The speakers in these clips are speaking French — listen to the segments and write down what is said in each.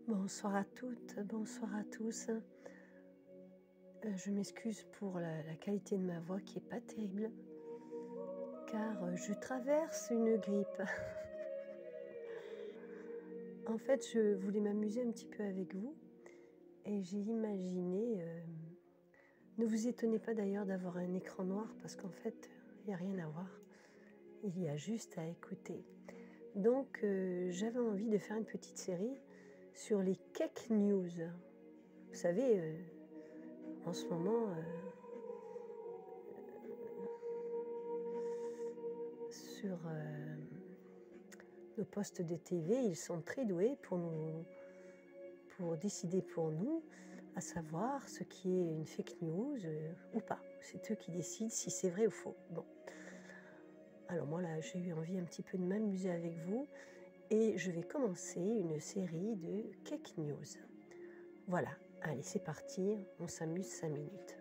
Bonsoir à toutes, bonsoir à tous. Je m'excuse pour la qualité de ma voix qui est pas terrible, car je traverse une grippe. En fait, je voulais m'amuser un petit peu avec vous et j'ai imaginé, ne vous étonnez pas d'ailleurs d'avoir un écran noir parce qu'en fait, il y a rien à voir. Il y a juste à écouter. Donc, j'avais envie de faire une petite série sur les cake news. Vous savez, en ce moment, sur nos postes de TV, ils sont très doués pour décider pour nous, à savoir ce qui est une fake news ou pas. C'est eux qui décident si c'est vrai ou faux. Bon. Alors moi là, j'ai eu envie un petit peu de m'amuser avec vous et je vais commencer une série de cake news. Voilà, allez c'est parti, on s'amuse 5 minutes.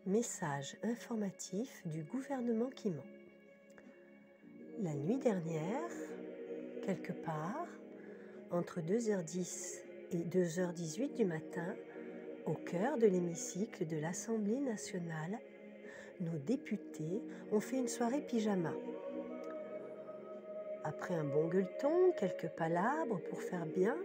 Message informatif du gouvernement qui ment. La nuit dernière, quelque part, entre 2h10 et 2h18 du matin, au cœur de l'hémicycle de l'Assemblée nationale, nos députés ont fait une soirée pyjama. Après un bon gueuleton, quelques palabres pour faire bien,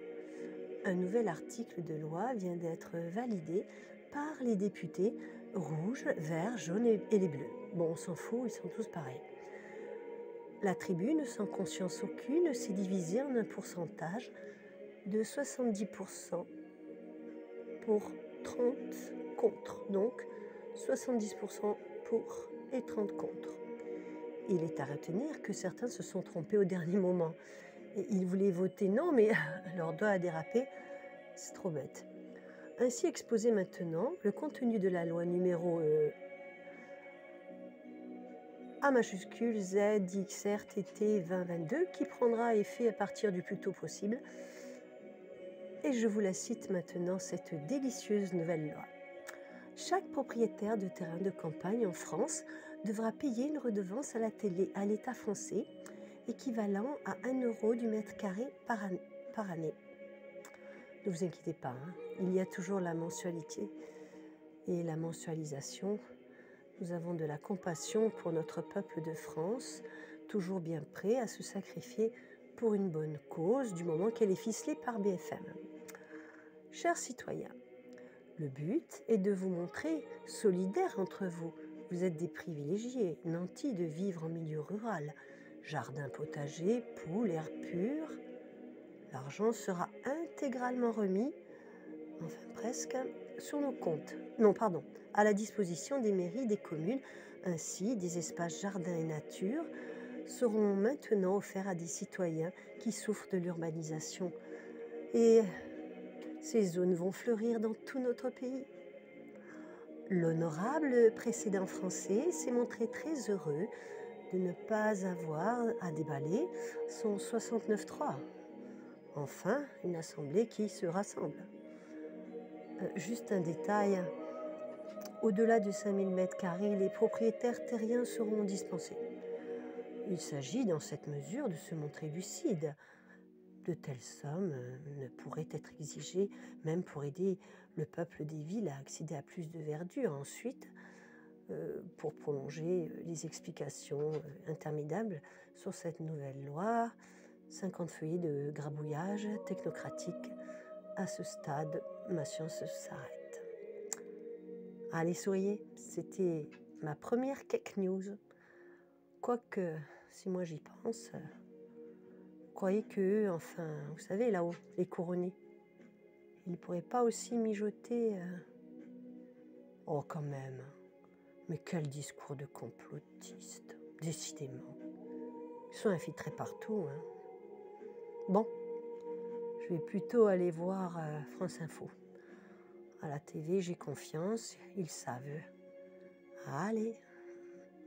un nouvel article de loi vient d'être validé par les députés rouges, verts, jaunes et les bleus. Bon, on s'en fout, ils sont tous pareils. La tribune, sans conscience aucune, s'est divisée en un pourcentage de 70% pour 30 contre. Donc 70% pour et 30 contre. Il est à retenir que certains se sont trompés au dernier moment. Et ils voulaient voter non, mais leur doigt a dérapé. C'est trop bête. Ainsi exposé maintenant, le contenu de la loi numéro A majuscule ZXRTT 2022 qui prendra effet à partir du plus tôt possible. Et je vous la cite maintenant, cette délicieuse nouvelle loi. Chaque propriétaire de terrain de campagne en France devra payer une redevance à l'État français équivalent à 1 € du mètre carré par année. Ne vous inquiétez pas, hein, il y a toujours la mensualité et la mensualisation. Nous avons de la compassion pour notre peuple de France, toujours bien prêt à se sacrifier pour une bonne cause, du moment qu'elle est ficelée par BFM. Chers citoyens, le but est de vous montrer solidaires entre vous. Vous êtes des privilégiés, nantis de vivre en milieu rural. Jardin potager, poules, air pur. L'argent sera intégralement remis, enfin presque, sur nos comptes. Non, pardon, à la disposition des mairies des communes. Ainsi, des espaces jardins et nature seront maintenant offerts à des citoyens qui souffrent de l'urbanisation. Et ces zones vont fleurir dans tout notre pays. L'honorable précédent français s'est montré très heureux de ne pas avoir à déballer son 69.3. Enfin, une assemblée qui se rassemble. Juste un détail, au-delà de 5000 m², les propriétaires terriens seront dispensés. Il s'agit dans cette mesure de se montrer lucide. De telles sommes ne pourraient être exigées même pour aider le peuple des villes à accéder à plus de verdure. Ensuite, pour prolonger les explications interminables sur cette nouvelle loi, 50 feuillets de grabouillage technocratique. À ce stade, ma science s'arrête. Allez, souriez, c'était ma première cake news. Quoique, si moi j'y pense, croyez que, enfin, vous savez, là-haut, les couronnés, ils ne pourraient pas aussi mijoter. Oh, quand même. Mais quel discours de complotiste, décidément. Ils sont infiltrés partout, hein. Bon, je vais plutôt aller voir France Info. À la TV, j'ai confiance, ils savent. Allez,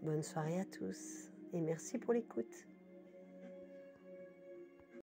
bonne soirée à tous et merci pour l'écoute.